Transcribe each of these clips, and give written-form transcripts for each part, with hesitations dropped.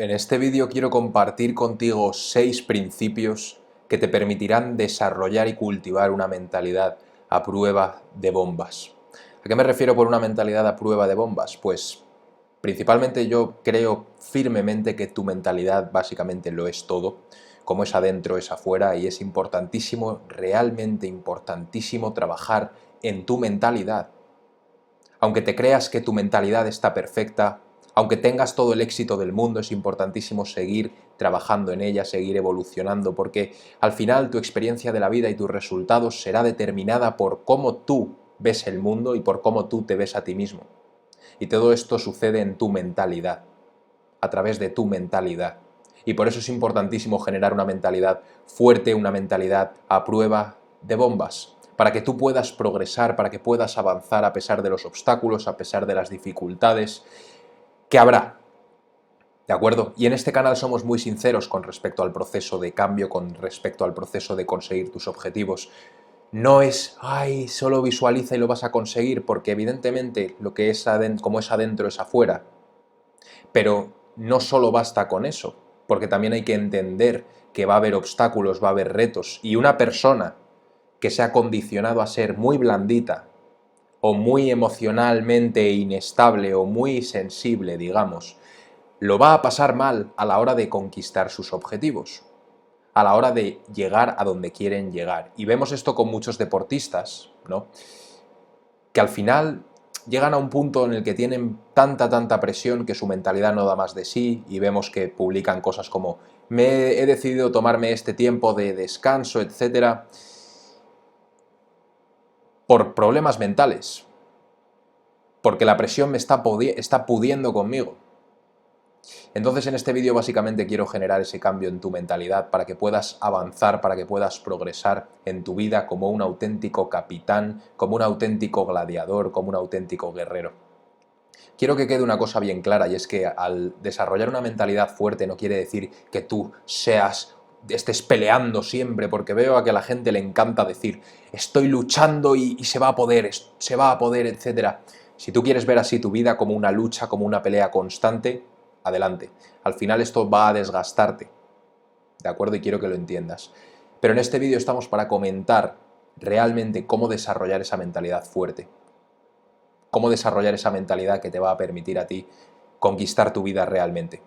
En este vídeo quiero compartir contigo 6 principios que te permitirán desarrollar y cultivar una mentalidad a prueba de bombas. ¿A qué me refiero por una mentalidad a prueba de bombas? Pues principalmente yo creo firmemente que tu mentalidad básicamente lo es todo. Como es adentro es afuera, y es importantísimo, realmente importantísimo, trabajar en tu mentalidad. Aunque te creas que tu mentalidad está perfecta, aunque tengas todo el éxito del mundo, es importantísimo seguir trabajando en ella, seguir evolucionando, porque al final tu experiencia de la vida y tus resultados será determinada por cómo tú ves el mundo y por cómo tú te ves a ti mismo. Y todo esto sucede en tu mentalidad, a través de tu mentalidad. Y por eso es importantísimo generar una mentalidad fuerte, una mentalidad a prueba de bombas, para que tú puedas progresar, para que puedas avanzar a pesar de los obstáculos, a pesar de las dificultades que habrá. ¿De acuerdo? Y en este canal somos muy sinceros con respecto al proceso de cambio, con respecto al proceso de conseguir tus objetivos. No es, ay, solo visualiza y lo vas a conseguir, porque evidentemente lo que es como es adentro es afuera. Pero no solo basta con eso, porque también hay que entender que va a haber obstáculos, va a haber retos, y una persona que se ha condicionado a ser muy blandita, o muy emocionalmente inestable, o muy sensible, digamos, lo va a pasar mal a la hora de conquistar sus objetivos, a la hora de llegar a donde quieren llegar. Y vemos esto con muchos deportistas, ¿no? Que al final llegan a un punto en el que tienen tanta presión que su mentalidad no da más de sí, y vemos que publican cosas como he decidido tomarme este tiempo de descanso, etcétera, por problemas mentales, porque la presión me está pudiendo conmigo. Entonces en este vídeo básicamente quiero generar ese cambio en tu mentalidad para que puedas avanzar, para que puedas progresar en tu vida como un auténtico capitán, como un auténtico gladiador, como un auténtico guerrero. Quiero que quede una cosa bien clara, y es que al desarrollar una mentalidad fuerte no quiere decir que tú estés peleando siempre, porque veo a que a la gente le encanta decir estoy luchando y se va a poder, etcétera. Si tú quieres ver así tu vida como una lucha, como una pelea constante, adelante. Al final esto va a desgastarte, ¿de acuerdo? Y quiero que lo entiendas. Pero en este vídeo estamos para comentar realmente cómo desarrollar esa mentalidad fuerte, cómo desarrollar esa mentalidad que te va a permitir a ti conquistar tu vida realmente.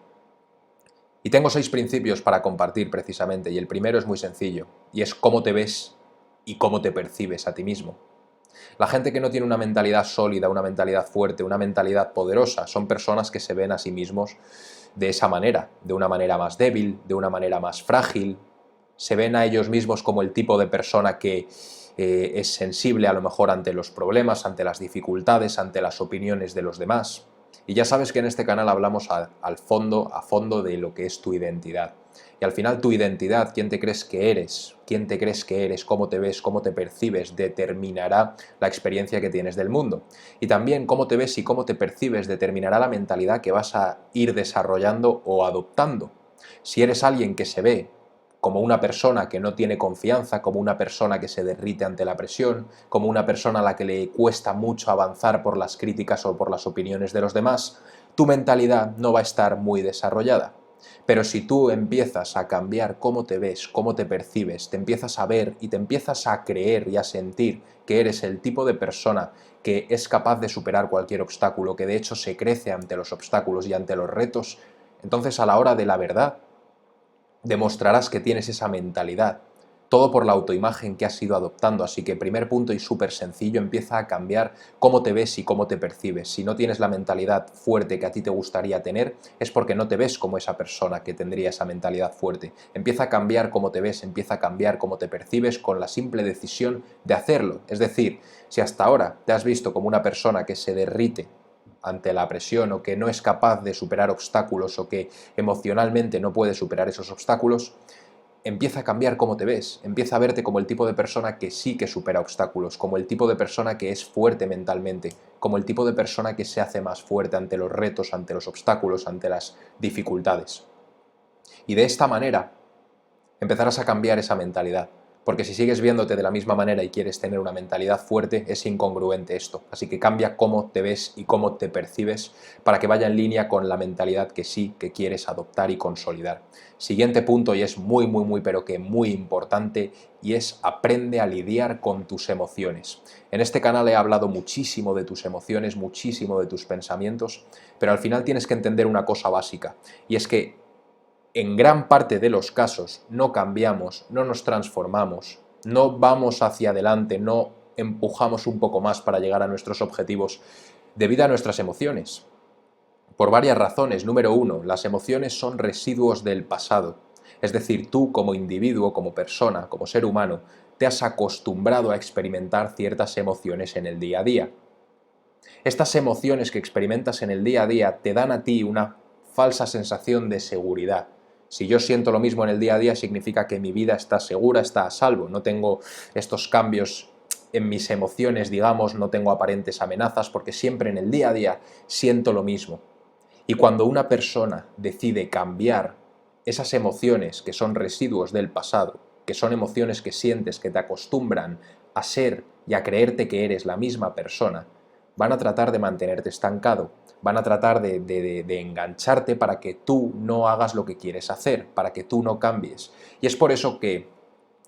Y tengo 6 principios para compartir precisamente, y el primero es muy sencillo, y es cómo te ves y cómo te percibes a ti mismo. La gente que no tiene una mentalidad sólida, una mentalidad fuerte, una mentalidad poderosa, son personas que se ven a sí mismos de esa manera, de una manera más débil, de una manera más frágil. Se ven a ellos mismos como el tipo de persona que es sensible a lo mejor ante los problemas, ante las dificultades, ante las opiniones de los demás. Y ya sabes que en este canal hablamos a fondo de lo que es tu identidad. Y al final tu identidad, quién te crees que eres, cómo te ves, cómo te percibes, determinará la experiencia que tienes del mundo. Y también cómo te ves y cómo te percibes determinará la mentalidad que vas a ir desarrollando o adoptando. Si eres alguien que se ve como una persona que no tiene confianza, como una persona que se derrite ante la presión, como una persona a la que le cuesta mucho avanzar por las críticas o por las opiniones de los demás, tu mentalidad no va a estar muy desarrollada. Pero si tú empiezas a cambiar cómo te ves, cómo te percibes, te empiezas a ver y te empiezas a creer y a sentir que eres el tipo de persona que es capaz de superar cualquier obstáculo, que de hecho se crece ante los obstáculos y ante los retos, entonces a la hora de la verdad demostrarás que tienes esa mentalidad. Todo por la autoimagen que has ido adoptando. Así que primer punto y súper sencillo, empieza a cambiar cómo te ves y cómo te percibes. Si no tienes la mentalidad fuerte que a ti te gustaría tener, es porque no te ves como esa persona que tendría esa mentalidad fuerte. Empieza a cambiar cómo te ves, empieza a cambiar cómo te percibes con la simple decisión de hacerlo. Es decir, si hasta ahora te has visto como una persona que se derrite ante la presión, o que no es capaz de superar obstáculos, o que emocionalmente no puede superar esos obstáculos, empieza a cambiar cómo te ves, empieza a verte como el tipo de persona que sí que supera obstáculos, como el tipo de persona que es fuerte mentalmente, como el tipo de persona que se hace más fuerte ante los retos, ante los obstáculos, ante las dificultades. Y de esta manera empezarás a cambiar esa mentalidad, Porque si sigues viéndote de la misma manera y quieres tener una mentalidad fuerte, es incongruente esto. Así que cambia cómo te ves y cómo te percibes para que vaya en línea con la mentalidad que sí que quieres adoptar y consolidar. Siguiente punto, y es muy, pero que muy importante, y es aprende a lidiar con tus emociones. En este canal he hablado muchísimo de tus emociones, muchísimo de tus pensamientos, pero al final tienes que entender una cosa básica, y es que en gran parte de los casos no cambiamos, no nos transformamos, no vamos hacia adelante, no empujamos un poco más para llegar a nuestros objetivos debido a nuestras emociones. Por varias razones. Número uno, las emociones son residuos del pasado. Es decir, tú como individuo, como persona, como ser humano, te has acostumbrado a experimentar ciertas emociones en el día a día. Estas emociones que experimentas en el día a día te dan a ti una falsa sensación de seguridad. Si yo siento lo mismo en el día a día, significa que mi vida está segura, está a salvo. No tengo estos cambios en mis emociones, digamos, no tengo aparentes amenazas, porque siempre en el día a día siento lo mismo. Y cuando una persona decide cambiar esas emociones que son residuos del pasado, que son emociones que sientes que te acostumbran a ser y a creerte que eres la misma persona, van a tratar de mantenerte estancado, van a tratar de engancharte para que tú no hagas lo que quieres hacer, para que tú no cambies. Y es por eso que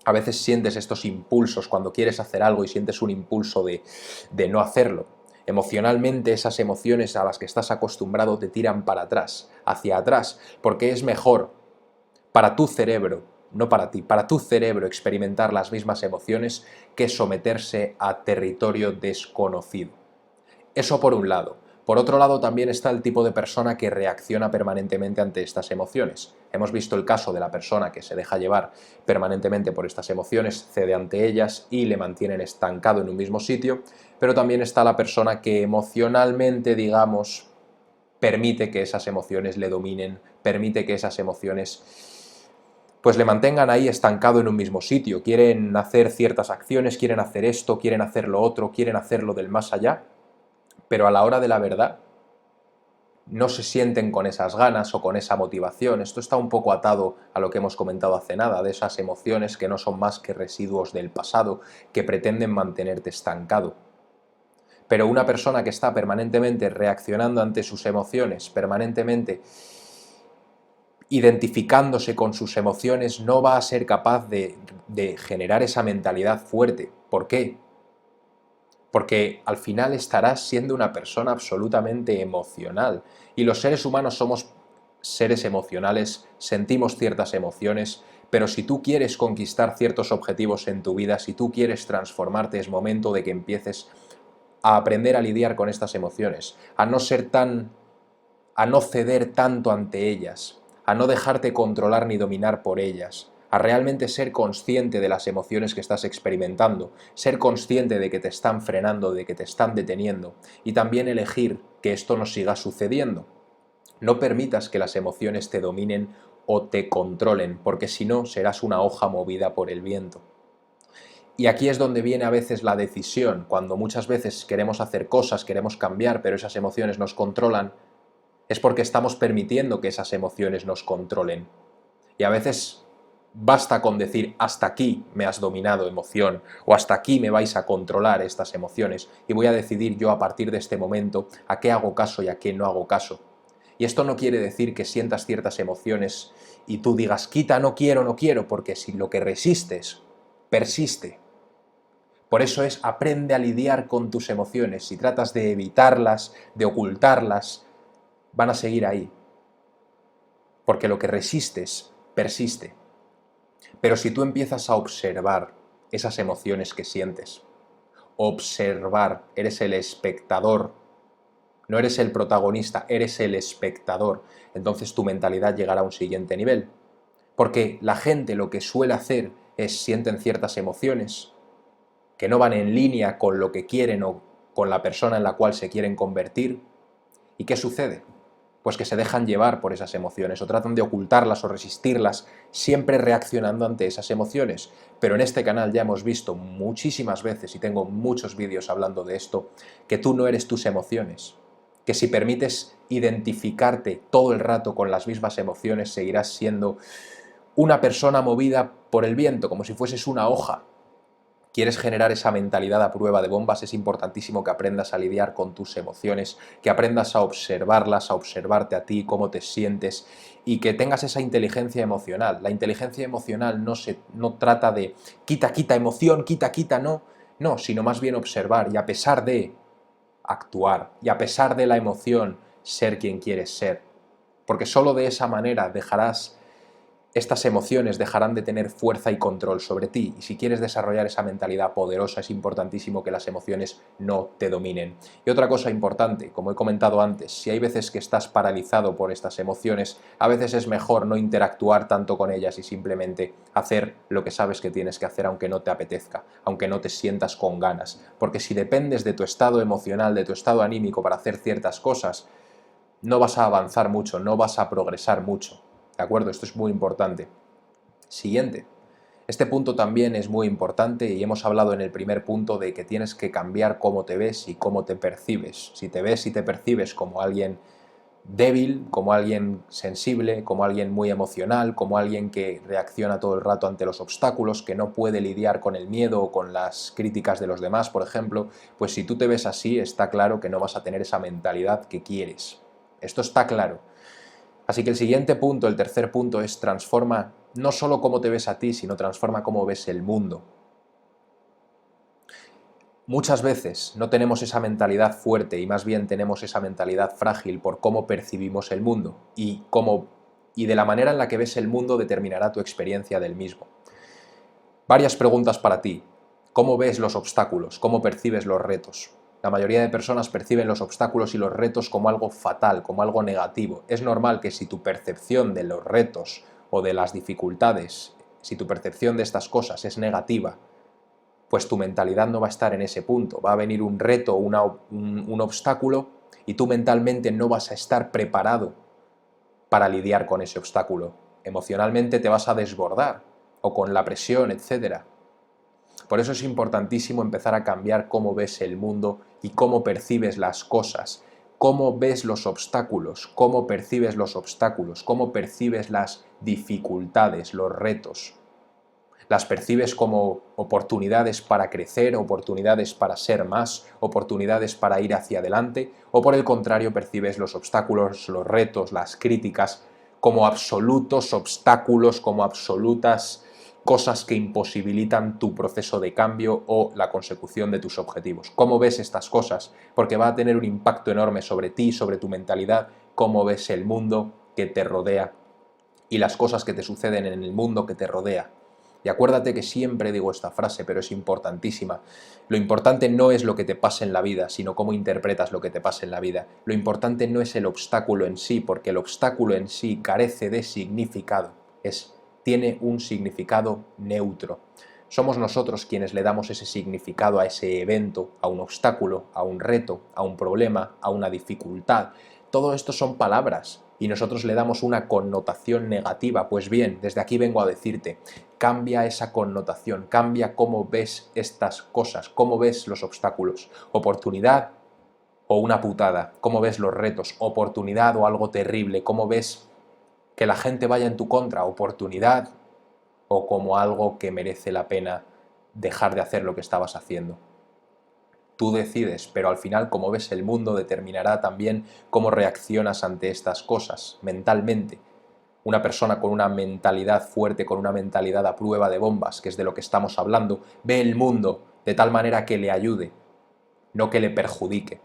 a veces sientes estos impulsos cuando quieres hacer algo y sientes un impulso de no hacerlo. Emocionalmente esas emociones a las que estás acostumbrado te tiran para atrás, hacia atrás, porque es mejor para tu cerebro, no para ti, para tu cerebro experimentar las mismas emociones que someterse a territorio desconocido. Eso por un lado. Por otro lado también está el tipo de persona que reacciona permanentemente ante estas emociones. Hemos visto el caso de la persona que se deja llevar permanentemente por estas emociones, cede ante ellas y le mantienen estancado en un mismo sitio, pero también está la persona que emocionalmente, digamos, permite que esas emociones le dominen, permite que esas emociones pues le mantengan ahí estancado en un mismo sitio. Quieren hacer ciertas acciones, quieren hacer esto, quieren hacer lo otro, quieren hacerlo del más allá, pero a la hora de la verdad no se sienten con esas ganas o con esa motivación. Esto está un poco atado a lo que hemos comentado hace nada, de esas emociones que no son más que residuos del pasado, que pretenden mantenerte estancado. Pero una persona que está permanentemente reaccionando ante sus emociones, permanentemente identificándose con sus emociones, no va a ser capaz de generar esa mentalidad fuerte. ¿Por qué? Porque al final estarás siendo una persona absolutamente emocional. Y los seres humanos somos seres emocionales, sentimos ciertas emociones, pero si tú quieres conquistar ciertos objetivos en tu vida, si tú quieres transformarte, es momento de que empieces a aprender a lidiar con estas emociones, a no ceder tanto ante ellas, a no dejarte controlar ni dominar por ellas, a realmente ser consciente de las emociones que estás experimentando, ser consciente de que te están frenando, de que te están deteniendo, y también elegir que esto no siga sucediendo. No permitas que las emociones te dominen o te controlen, porque si no serás una hoja movida por el viento. Y aquí es donde viene a veces la decisión, cuando muchas veces queremos hacer cosas, queremos cambiar, pero esas emociones nos controlan, es porque estamos permitiendo que esas emociones nos controlen. Y a veces basta con decir hasta aquí me has dominado, emoción, o hasta aquí me vais a controlar estas emociones y voy a decidir yo a partir de este momento a qué hago caso y a qué no hago caso. Y esto no quiere decir que sientas ciertas emociones y tú digas quita, no quiero, porque si lo que resistes persiste. Por eso es aprende a lidiar con tus emociones. Si tratas de evitarlas, de ocultarlas, van a seguir ahí. Porque lo que resistes persiste. Pero si tú empiezas a observar esas emociones que sientes, observar, eres el espectador, no eres el protagonista, eres el espectador, entonces tu mentalidad llegará a un siguiente nivel. Porque la gente lo que suele hacer es sienten ciertas emociones que no van en línea con lo que quieren o con la persona en la cual se quieren convertir. ¿Y qué sucede? Pues que se dejan llevar por esas emociones o tratan de ocultarlas o resistirlas, siempre reaccionando ante esas emociones. Pero en este canal ya hemos visto muchísimas veces, y tengo muchos vídeos hablando de esto, que tú no eres tus emociones, que si permites identificarte todo el rato con las mismas emociones, seguirás siendo una persona movida por el viento, como si fueses una hoja. Quieres generar esa mentalidad a prueba de bombas, es importantísimo que aprendas a lidiar con tus emociones, que aprendas a observarlas, a observarte a ti, cómo te sientes y que tengas esa inteligencia emocional. La inteligencia emocional no trata de quita emoción, quita, no, no, sino más bien observar y a pesar de actuar y a pesar de la emoción ser quien quieres ser. Porque solo de esa manera estas emociones dejarán de tener fuerza y control sobre ti y si quieres desarrollar esa mentalidad poderosa es importantísimo que las emociones no te dominen. Y otra cosa importante, como he comentado antes, si hay veces que estás paralizado por estas emociones, a veces es mejor no interactuar tanto con ellas y simplemente hacer lo que sabes que tienes que hacer aunque no te apetezca, aunque no te sientas con ganas, porque si dependes de tu estado emocional, de tu estado anímico para hacer ciertas cosas, no vas a avanzar mucho, no vas a progresar mucho. ¿De acuerdo? Esto es muy importante. Siguiente. Este punto también es muy importante y hemos hablado en el primer punto de que tienes que cambiar cómo te ves y cómo te percibes. Si te ves y te percibes como alguien débil, como alguien sensible, como alguien muy emocional, como alguien que reacciona todo el rato ante los obstáculos, que no puede lidiar con el miedo o con las críticas de los demás, por ejemplo, pues si tú te ves así, está claro que no vas a tener esa mentalidad que quieres. Esto está claro. Así que el siguiente punto, el tercer punto, es transforma no solo cómo te ves a ti, sino transforma cómo ves el mundo. Muchas veces no tenemos esa mentalidad fuerte y más bien tenemos esa mentalidad frágil por cómo percibimos el mundo y de la manera en la que ves el mundo determinará tu experiencia del mismo. Varias preguntas para ti. ¿Cómo ves los obstáculos? ¿Cómo percibes los retos? La mayoría de personas perciben los obstáculos y los retos como algo fatal, como algo negativo. Es normal que si tu percepción de los retos o de las dificultades, si tu percepción de estas cosas es negativa, pues tu mentalidad no va a estar en ese punto. Va a venir un reto, un obstáculo y tú mentalmente no vas a estar preparado para lidiar con ese obstáculo. Emocionalmente te vas a desbordar o con la presión, etcétera. Por eso es importantísimo empezar a cambiar cómo ves el mundo y cómo percibes las cosas, cómo ves los obstáculos, cómo percibes los obstáculos, cómo percibes las dificultades, los retos. Las percibes como oportunidades para crecer, oportunidades para ser más, oportunidades para ir hacia adelante, o por el contrario percibes los obstáculos, los retos, las críticas como absolutos obstáculos, como absolutas cosas que imposibilitan tu proceso de cambio o la consecución de tus objetivos. ¿Cómo ves estas cosas? Porque va a tener un impacto enorme sobre ti, sobre tu mentalidad, cómo ves el mundo que te rodea y las cosas que te suceden en el mundo que te rodea. Y acuérdate que siempre digo esta frase, pero es importantísima. Lo importante no es lo que te pasa en la vida, sino cómo interpretas lo que te pasa en la vida. Lo importante no es el obstáculo en sí, porque el obstáculo en sí carece de significado. Tiene un significado neutro. Somos nosotros quienes le damos ese significado a ese evento, a un obstáculo, a un reto, a un problema, a una dificultad. Todo esto son palabras y nosotros le damos una connotación negativa. Pues bien, desde aquí vengo a decirte, cambia esa connotación, cambia cómo ves estas cosas, cómo ves los obstáculos. Oportunidad o una putada, cómo ves los retos, oportunidad o algo terrible, cómo ves que la gente vaya en tu contra, oportunidad o como algo que merece la pena dejar de hacer lo que estabas haciendo. Tú decides, pero al final cómo ves el mundo determinará también cómo reaccionas ante estas cosas mentalmente. Una persona con una mentalidad fuerte, con una mentalidad a prueba de bombas, que es de lo que estamos hablando, ve el mundo de tal manera que le ayude, no que le perjudique.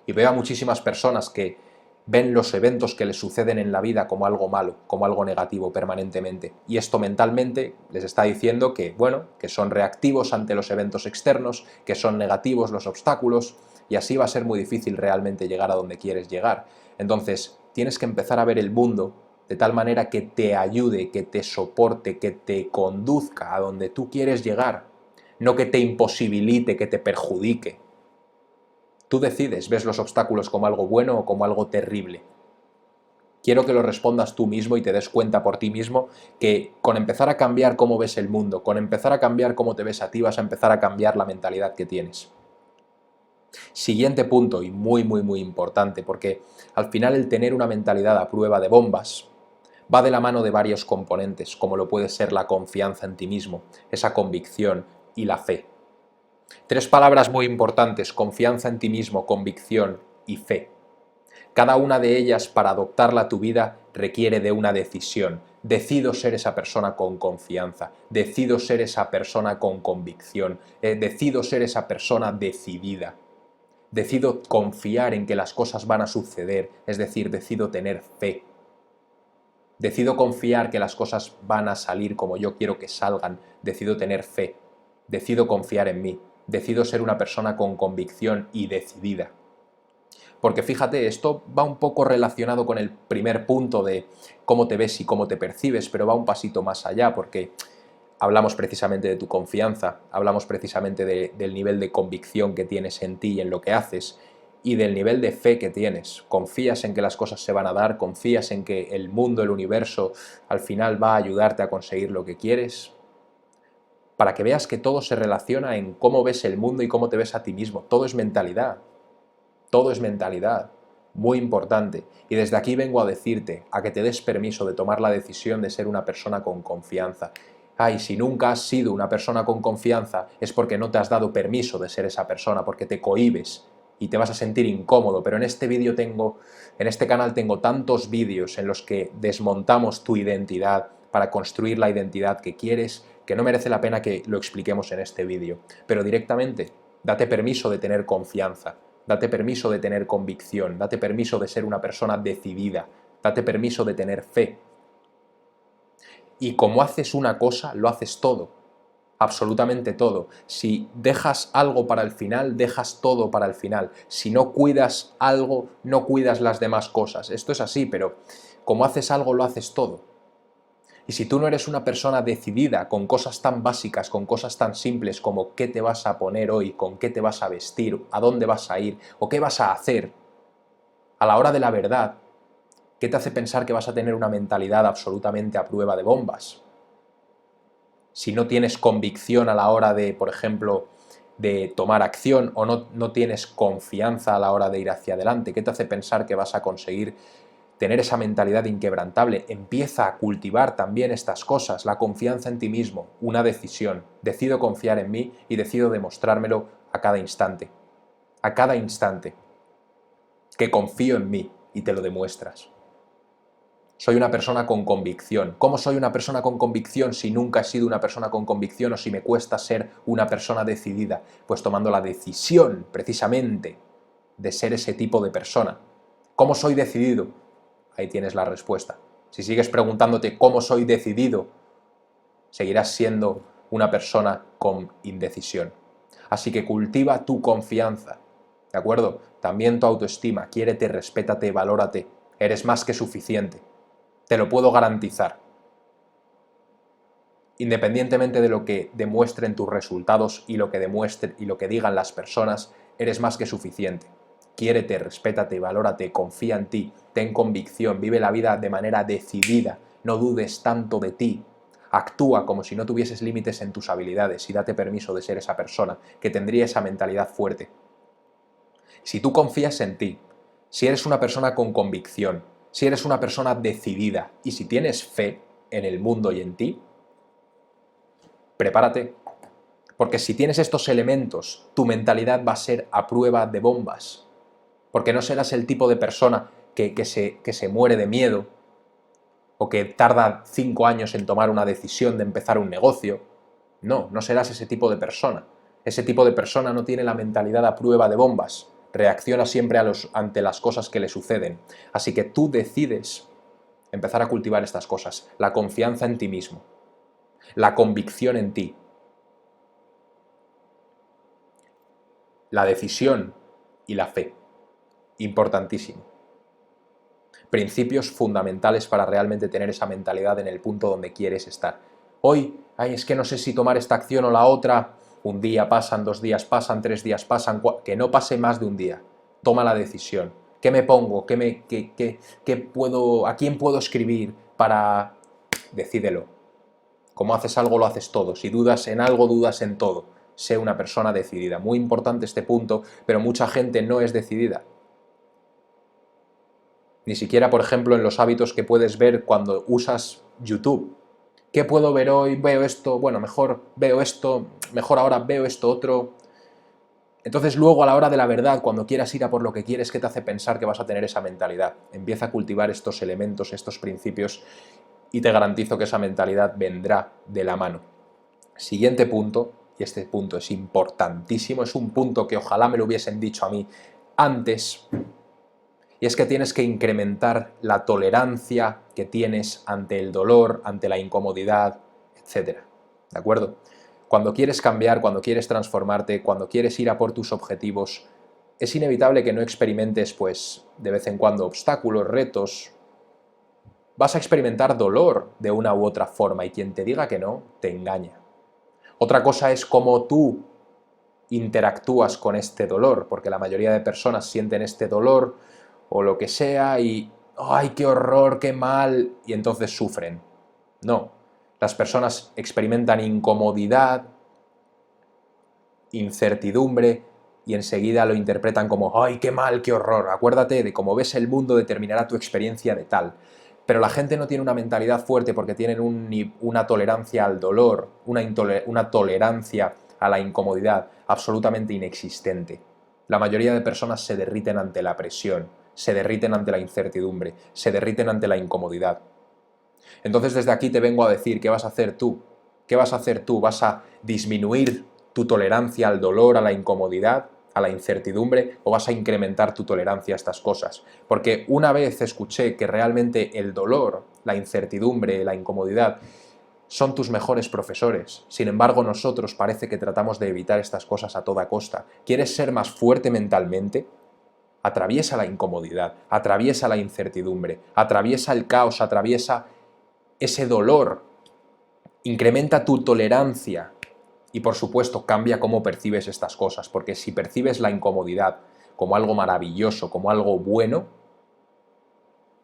Y veo a muchísimas personas que ven los eventos que les suceden en la vida como algo malo, como algo negativo permanentemente. Y esto mentalmente les está diciendo que, bueno, que son reactivos ante los eventos externos, que son negativos los obstáculos, y así va a ser muy difícil realmente llegar a donde quieres llegar. Entonces, tienes que empezar a ver el mundo de tal manera que te ayude, que te soporte, que te conduzca a donde tú quieres llegar, no que te imposibilite, que te perjudique. Tú decides, ves los obstáculos como algo bueno o como algo terrible. Quiero que lo respondas tú mismo y te des cuenta por ti mismo que con empezar a cambiar cómo ves el mundo, con empezar a cambiar cómo te ves a ti, vas a empezar a cambiar la mentalidad que tienes. Siguiente punto, y muy importante, porque al final el tener una mentalidad a prueba de bombas va de la mano de varios componentes, como lo puede ser la confianza en ti mismo, esa convicción y la fe. Tres palabras muy importantes: confianza en ti mismo, convicción y fe. Cada una de ellas, para adoptarla a tu vida, requiere de una decisión. Decido ser esa persona con confianza, decido ser esa persona con convicción, decido ser esa persona decidida. Decido confiar en que las cosas van a suceder, es decir, decido tener fe. Decido confiar que las cosas van a salir como yo quiero que salgan, decido tener fe. Decido confiar en mí, decido ser una persona con convicción y decidida. Porque fíjate, esto va un poco relacionado con el primer punto de cómo te ves y cómo te percibes, pero va un pasito más allá, porque hablamos precisamente de tu confianza, hablamos precisamente del nivel de convicción que tienes en ti y en lo que haces, y del nivel de fe que tienes. Confías en que las cosas se van a dar, confías en que el mundo, el universo, al final va a ayudarte a conseguir lo que quieres, para que veas que todo se relaciona en cómo ves el mundo y cómo te ves a ti mismo. Todo es mentalidad. Todo es mentalidad, muy importante. Y desde aquí vengo a decirte, a que te des permiso de tomar la decisión de ser una persona con confianza. Ay, si nunca has sido una persona con confianza, es porque no te has dado permiso de ser esa persona, porque te cohibes y te vas a sentir incómodo. Pero en este canal tengo tantos vídeos en los que desmontamos tu identidad para construir la identidad que quieres, que no merece la pena que lo expliquemos en este vídeo. Pero directamente, date permiso de tener confianza. Date permiso de tener convicción, date permiso de ser una persona decidida, date permiso de tener fe. Y como haces una cosa, lo haces todo, absolutamente todo. Si dejas algo para el final, dejas todo para el final. Si no cuidas algo, no cuidas las demás cosas. Esto es así, pero como haces algo, lo haces todo. Y si tú no eres una persona decidida con cosas tan básicas, con cosas tan simples como qué te vas a poner hoy, con qué te vas a vestir, a dónde vas a ir o qué vas a hacer, a la hora de la verdad, ¿qué te hace pensar que vas a tener una mentalidad absolutamente a prueba de bombas? Si no tienes convicción a la hora de, por ejemplo, de tomar acción o no tienes confianza a la hora de ir hacia adelante, ¿qué te hace pensar que vas a conseguir tener esa mentalidad inquebrantable? Empieza a cultivar también estas cosas, la confianza en ti mismo, una decisión. Decido confiar en mí y decido demostrármelo a cada instante. A cada instante. Que confío en mí y te lo demuestras. Soy una persona con convicción. ¿Cómo soy una persona con convicción si nunca he sido una persona con convicción o si me cuesta ser una persona decidida? Pues tomando la decisión, precisamente, de ser ese tipo de persona. ¿Cómo soy decidido? Ahí tienes la respuesta. Si sigues preguntándote cómo soy decidido, seguirás siendo una persona con indecisión. Así que cultiva tu confianza, ¿de acuerdo? También tu autoestima, quiérete, respétate, valórate. Eres más que suficiente. Te lo puedo garantizar. Independientemente de lo que demuestren tus resultados y lo que digan las personas, eres más que suficiente. Quiérete, respétate, valórate, confía en ti, ten convicción, vive la vida de manera decidida, no dudes tanto de ti. Actúa como si no tuvieses límites en tus habilidades y date permiso de ser esa persona que tendría esa mentalidad fuerte. Si tú confías en ti, si eres una persona con convicción, si eres una persona decidida y si tienes fe en el mundo y en ti, prepárate. Porque si tienes estos elementos, tu mentalidad va a ser a prueba de bombas. Porque no serás el tipo de persona que se muere de miedo o que tarda 5 años en tomar una decisión de empezar un negocio. No, no serás ese tipo de persona. Ese tipo de persona no tiene la mentalidad a prueba de bombas. Reacciona siempre ante las cosas que le suceden. Así que tú decides empezar a cultivar estas cosas. La confianza en ti mismo. La convicción en ti. La decisión y la fe. Importantísimo. Principios fundamentales para realmente tener esa mentalidad en el punto donde quieres estar. Hoy, es que no sé si tomar esta acción o la otra. Un día pasan, 2 días pasan, 3 días pasan, que no pase más de un día. Toma la decisión. ¿Qué me pongo? ¿A quién puedo escribir para...? Decídelo. Como haces algo, lo haces todo. Si dudas en algo, dudas en todo. Sé una persona decidida. Muy importante este punto, pero mucha gente no es decidida. Ni siquiera, por ejemplo, en los hábitos que puedes ver cuando usas YouTube. ¿Qué puedo ver hoy? Veo esto, bueno, mejor veo esto, mejor ahora veo esto otro. Entonces luego a la hora de la verdad, cuando quieras ir a por lo que quieres, ¿qué te hace pensar que vas a tener esa mentalidad? Empieza a cultivar estos elementos, estos principios y te garantizo que esa mentalidad vendrá de la mano. Siguiente punto, y este punto es importantísimo, es un punto que ojalá me lo hubiesen dicho a mí antes, y es que tienes que incrementar la tolerancia que tienes ante el dolor, ante la incomodidad, etcétera. ¿De acuerdo? Cuando quieres cambiar, cuando quieres transformarte, cuando quieres ir a por tus objetivos, es inevitable que no experimentes, pues, de vez en cuando obstáculos, retos. Vas a experimentar dolor de una u otra forma y quien te diga que no, te engaña. Otra cosa es cómo tú interactúas con este dolor, porque la mayoría de personas sienten este dolor o lo que sea y ¡ay, qué horror, qué mal! Y entonces sufren. No, las personas experimentan incomodidad, incertidumbre y enseguida lo interpretan como ¡ay, qué mal, qué horror! Acuérdate de cómo ves el mundo determinará tu experiencia de tal. Pero la gente no tiene una mentalidad fuerte porque tienen una tolerancia al dolor, una tolerancia a la incomodidad absolutamente inexistente. La mayoría de personas se derriten ante la presión, se derriten ante la incertidumbre, se derriten ante la incomodidad. Entonces desde aquí te vengo a decir, ¿qué vas a hacer tú? ¿Qué vas a hacer tú? ¿Vas a disminuir tu tolerancia al dolor, a la incomodidad, a la incertidumbre, o vas a incrementar tu tolerancia a estas cosas? Porque una vez escuché que realmente el dolor, la incertidumbre, la incomodidad son tus mejores profesores. Sin embargo, nosotros parece que tratamos de evitar estas cosas a toda costa. ¿Quieres ser más fuerte mentalmente? Atraviesa la incomodidad, atraviesa la incertidumbre, atraviesa el caos, atraviesa ese dolor, incrementa tu tolerancia y, por supuesto, cambia cómo percibes estas cosas, porque si percibes la incomodidad como algo maravilloso, como algo bueno,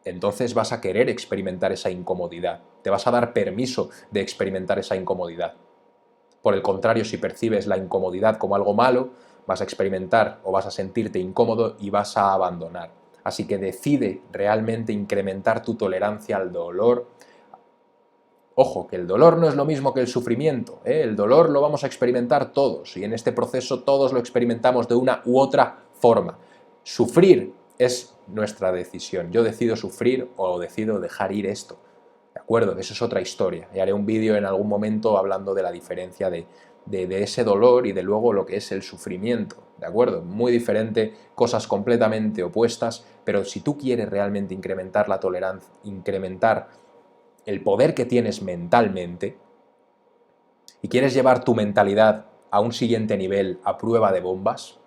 entonces vas a querer experimentar esa incomodidad, te vas a dar permiso de experimentar esa incomodidad. Por el contrario, si percibes la incomodidad como algo malo, vas a experimentar o vas a sentirte incómodo y vas a abandonar. Así que decide realmente incrementar tu tolerancia al dolor. Ojo, que el dolor no es lo mismo que el sufrimiento, ¿eh? El dolor lo vamos a experimentar todos y en este proceso todos lo experimentamos de una u otra forma. Sufrir es nuestra decisión. Yo decido sufrir o decido dejar ir esto. ¿De acuerdo? Eso es otra historia. Y haré un vídeo en algún momento hablando de la diferencia de ese dolor y de luego lo que es el sufrimiento. ¿De acuerdo? Muy diferente, cosas completamente opuestas, pero si tú quieres realmente incrementar la tolerancia, incrementar el poder que tienes mentalmente y quieres llevar tu mentalidad a un siguiente nivel a prueba de bombas,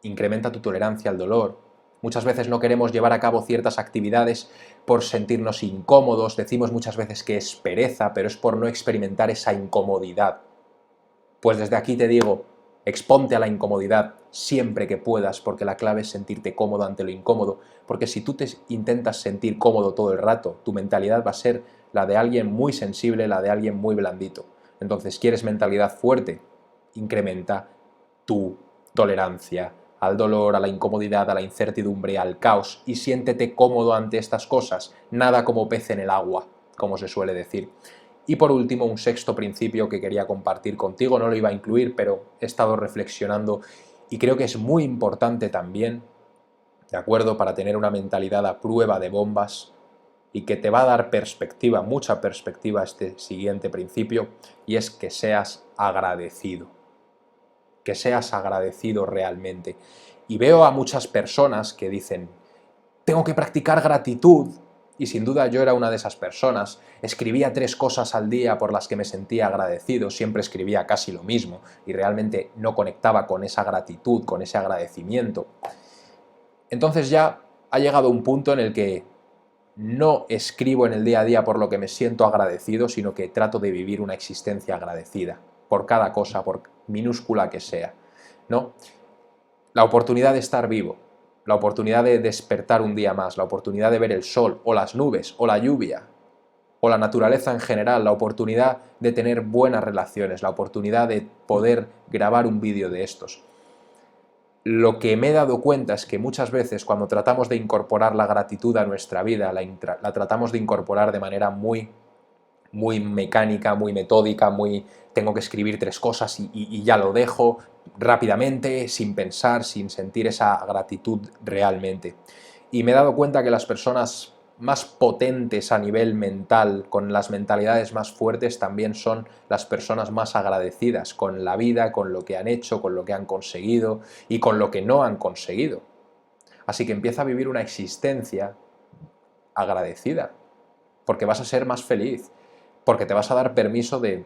incrementa tu tolerancia al dolor. Muchas veces no queremos llevar a cabo ciertas actividades por sentirnos incómodos, decimos muchas veces que es pereza, pero es por no experimentar esa incomodidad. Pues desde aquí te digo, exponte a la incomodidad siempre que puedas, porque la clave es sentirte cómodo ante lo incómodo, porque si tú te intentas sentir cómodo todo el rato, tu mentalidad va a ser la de alguien muy sensible, la de alguien muy blandito. Entonces, ¿quieres mentalidad fuerte? Incrementa tu tolerancia al dolor, a la incomodidad, a la incertidumbre, al caos y siéntete cómodo ante estas cosas, nada como pez en el agua, como se suele decir. Y por último, un sexto principio que quería compartir contigo, no lo iba a incluir, pero he estado reflexionando y creo que es muy importante también, ¿de acuerdo?, para tener una mentalidad a prueba de bombas y que te va a dar perspectiva, mucha perspectiva este siguiente principio, y es que seas agradecido. Que seas agradecido realmente. Y veo a muchas personas que dicen, tengo que practicar gratitud, y sin duda yo era una de esas personas. Escribía 3 cosas al día por las que me sentía agradecido, siempre escribía casi lo mismo y realmente no conectaba con esa gratitud, con ese agradecimiento. Entonces ya ha llegado un punto en el que no escribo en el día a día por lo que me siento agradecido, sino que trato de vivir una existencia agradecida por cada cosa, por minúscula que sea, ¿no? La oportunidad de estar vivo, la oportunidad de despertar un día más, la oportunidad de ver el sol, o las nubes, o la lluvia, o la naturaleza en general, la oportunidad de tener buenas relaciones, la oportunidad de poder grabar un vídeo de estos. lo que me he dado cuenta es que muchas veces cuando tratamos de incorporar la gratitud a nuestra vida, la tratamos de incorporar de manera muy mecánica, muy metódica, muy tengo que escribir 3 cosas y ya lo dejo rápidamente, sin pensar, sin sentir esa gratitud realmente. Y me he dado cuenta que las personas más potentes a nivel mental, con las mentalidades más fuertes, también son las personas más agradecidas con la vida, con lo que han hecho, con lo que han conseguido y con lo que no han conseguido. Así que empieza a vivir una existencia agradecida, porque vas a ser más feliz, porque te vas a dar permiso de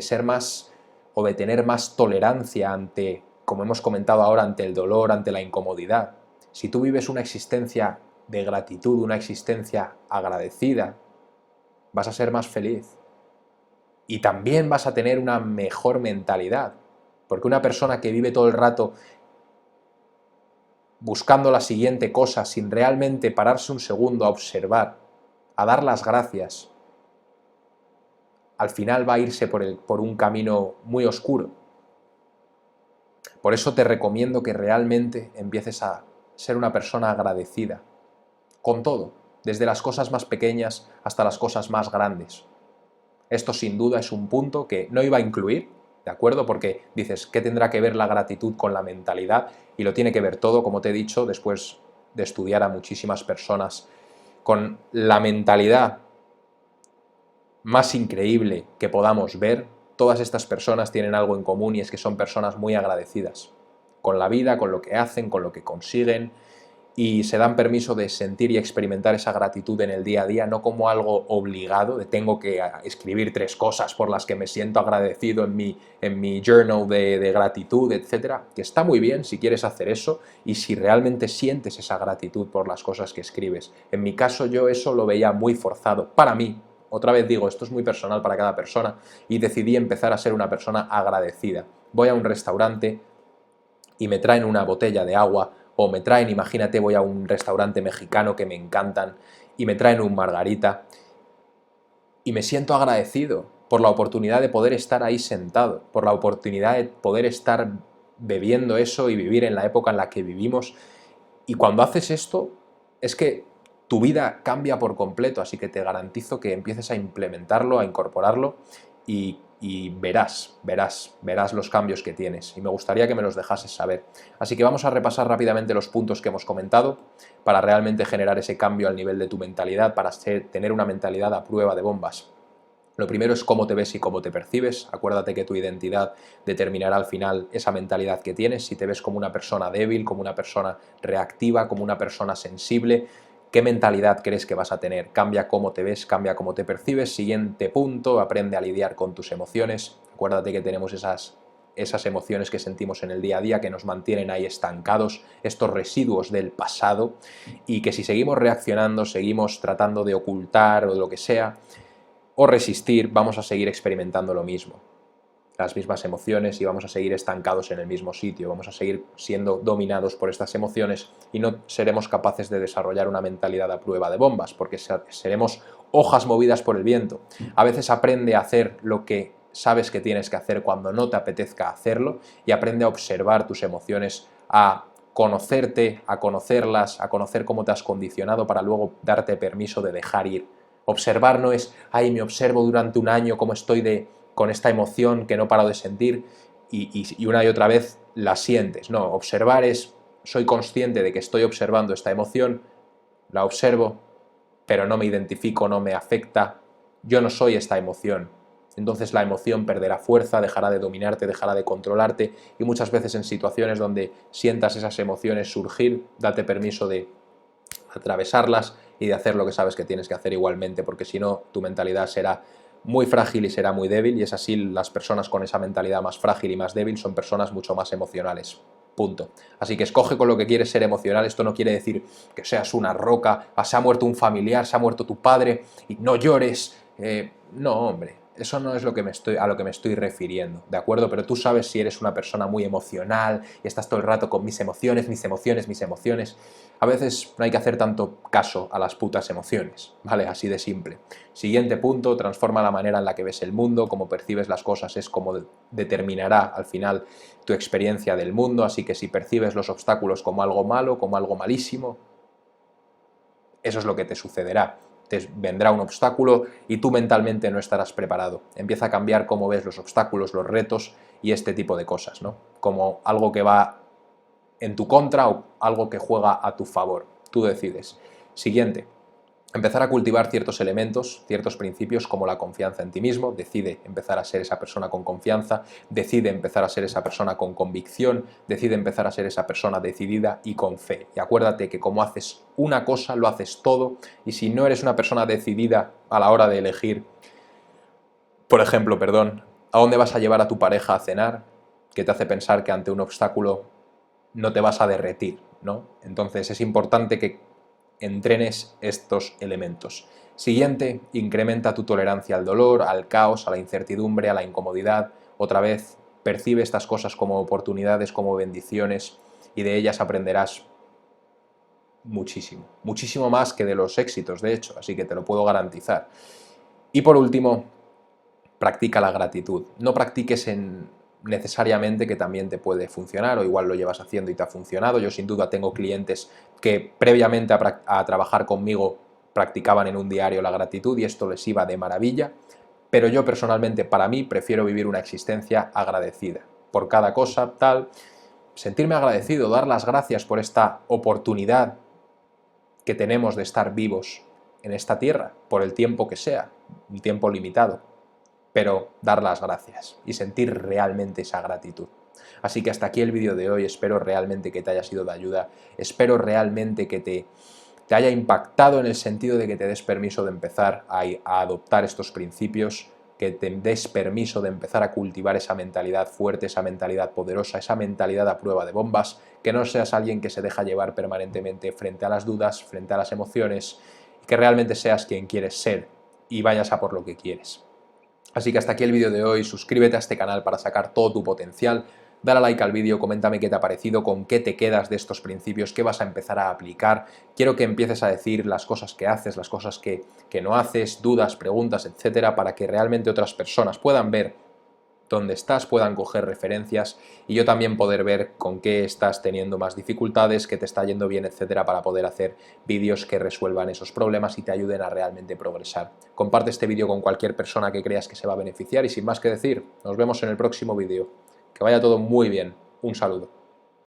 ser más o de tener más tolerancia ante, como hemos comentado ahora, ante el dolor, ante la incomodidad. Si tú vives una existencia de gratitud, una existencia agradecida, vas a ser más feliz. Y también vas a tener una mejor mentalidad, porque una persona que vive todo el rato buscando la siguiente cosa sin realmente pararse un segundo a observar, a dar las gracias, al final va a irse por un camino muy oscuro. Por eso te recomiendo que realmente empieces a ser una persona agradecida, con todo, desde las cosas más pequeñas hasta las cosas más grandes. Esto sin duda es un punto que no iba a incluir, ¿de acuerdo? Porque dices, ¿qué tendrá que ver la gratitud con la mentalidad? Y lo tiene que ver todo, como te he dicho, después de estudiar a muchísimas personas con la mentalidad más increíble que podamos ver. Todas estas personas tienen algo en común y es que son personas muy agradecidas con la vida, con lo que hacen, con lo que consiguen, y se dan permiso de sentir y experimentar esa gratitud en el día a día, no como algo obligado, de tengo que escribir 3 cosas por las que me siento agradecido en mi journal de gratitud, etcétera, que está muy bien si quieres hacer eso y si realmente sientes esa gratitud por las cosas que escribes. En mi caso yo eso lo veía muy forzado, para mí. Otra vez digo, esto es muy personal para cada persona y decidí empezar a ser una persona agradecida. Voy a un restaurante y me traen una botella de agua o me traen, imagínate, voy a un restaurante mexicano que me encantan y me traen un margarita y me siento agradecido por la oportunidad de poder estar ahí sentado, por la oportunidad de poder estar bebiendo eso y vivir en la época en la que vivimos. Y cuando haces esto, es que tu vida cambia por completo, así que te garantizo que empieces a implementarlo, a incorporarlo y verás los cambios que tienes. Y me gustaría que me los dejases saber. Así que vamos a repasar rápidamente los puntos que hemos comentado para realmente generar ese cambio al nivel de tu mentalidad, para tener una mentalidad a prueba de bombas. Lo primero es cómo te ves y cómo te percibes. Acuérdate que tu identidad determinará al final esa mentalidad que tienes. Si te ves como una persona débil, como una persona reactiva, como una persona sensible, ¿qué mentalidad crees que vas a tener? Cambia cómo te ves, cambia cómo te percibes. Siguiente punto, aprende a lidiar con tus emociones. Acuérdate que tenemos esas emociones que sentimos en el día a día que nos mantienen ahí estancados, estos residuos del pasado, y que si seguimos reaccionando, seguimos tratando de ocultar o de lo que sea, o resistir, vamos a seguir experimentando lo mismo, las mismas emociones, y vamos a seguir estancados en el mismo sitio, vamos a seguir siendo dominados por estas emociones y no seremos capaces de desarrollar una mentalidad a prueba de bombas, porque seremos hojas movidas por el viento. A veces aprende a hacer lo que sabes que tienes que hacer cuando no te apetezca hacerlo, y aprende a observar tus emociones, a conocerte, a conocerlas, a conocer cómo te has condicionado para luego darte permiso de dejar ir. Observar no es, ay, me observo durante un año cómo estoy con esta emoción que no paro de sentir y una y otra vez la sientes. No, observar es, soy consciente de que estoy observando esta emoción, la observo, pero no me identifico, no me afecta, yo no soy esta emoción. Entonces la emoción perderá fuerza, dejará de dominarte, dejará de controlarte, y muchas veces en situaciones donde sientas esas emociones surgir, date permiso de atravesarlas y de hacer lo que sabes que tienes que hacer igualmente, porque si no, tu mentalidad será muy frágil y será muy débil, y es así. Las personas con esa mentalidad más frágil y más débil son personas mucho más emocionales. Punto. Así que escoge con lo que quieres ser emocional. Esto no quiere decir que seas una roca, se ha muerto un familiar, se ha muerto tu padre y no llores. No, hombre. Eso no es a lo que me estoy refiriendo, ¿de acuerdo? Pero tú sabes si eres una persona muy emocional y estás todo el rato con mis emociones, mis emociones, mis emociones. A veces no hay que hacer tanto caso a las putas emociones, ¿vale? Así de simple. Siguiente punto, transforma la manera en la que ves el mundo, cómo percibes las cosas es como determinará al final tu experiencia del mundo, así que si percibes los obstáculos como algo malo, como algo malísimo, eso es lo que te sucederá. Te vendrá un obstáculo y tú mentalmente no estarás preparado. Empieza a cambiar cómo ves los obstáculos, los retos y este tipo de cosas, ¿no? Como algo que va en tu contra o algo que juega a tu favor. Tú decides. Siguiente. Empezar a cultivar ciertos elementos, ciertos principios como la confianza en ti mismo, decide empezar a ser esa persona con confianza, decide empezar a ser esa persona con convicción, decide empezar a ser esa persona decidida y con fe. Y acuérdate que como haces una cosa, lo haces todo, y si no eres una persona decidida a la hora de elegir, por ejemplo, a dónde vas a llevar a tu pareja a cenar, que te hace pensar que ante un obstáculo no te vas a derretir, ¿no? Entonces es importante que entrenes estos elementos. Siguiente, incrementa tu tolerancia al dolor, al caos, a la incertidumbre, a la incomodidad. Otra vez, percibe estas cosas como oportunidades, como bendiciones, y de ellas aprenderás muchísimo. Muchísimo más que de los éxitos, de hecho, así que te lo puedo garantizar. Y por último, practica la gratitud. No practiques necesariamente, que también te puede funcionar, o igual lo llevas haciendo y te ha funcionado. Yo sin duda tengo clientes que previamente a trabajar conmigo practicaban en un diario la gratitud y esto les iba de maravilla, pero yo personalmente, para mí, prefiero vivir una existencia agradecida por cada cosa, tal, sentirme agradecido, dar las gracias por esta oportunidad que tenemos de estar vivos en esta tierra, por el tiempo que sea, un tiempo limitado, pero dar las gracias y sentir realmente esa gratitud. Así que hasta aquí el vídeo de hoy, espero realmente que te haya sido de ayuda, espero realmente que te haya impactado en el sentido de que te des permiso de empezar a adoptar estos principios, que te des permiso de empezar a cultivar esa mentalidad fuerte, esa mentalidad poderosa, esa mentalidad a prueba de bombas, que no seas alguien que se deja llevar permanentemente frente a las dudas, frente a las emociones, y que realmente seas quien quieres ser y vayas a por lo que quieres. Así que hasta aquí el vídeo de hoy, suscríbete a este canal para sacar todo tu potencial, dale a like al vídeo, coméntame qué te ha parecido, con qué te quedas de estos principios, qué vas a empezar a aplicar. Quiero que empieces a decir las cosas que haces, las cosas que no haces, dudas, preguntas, etcétera, para que realmente otras personas puedan ver dónde estás, puedan coger referencias y yo también poder ver con qué estás teniendo más dificultades, qué te está yendo bien, etcétera, para poder hacer vídeos que resuelvan esos problemas y te ayuden a realmente progresar. Comparte este vídeo con cualquier persona que creas que se va a beneficiar y sin más que decir, nos vemos en el próximo vídeo. Que vaya todo muy bien. Un saludo.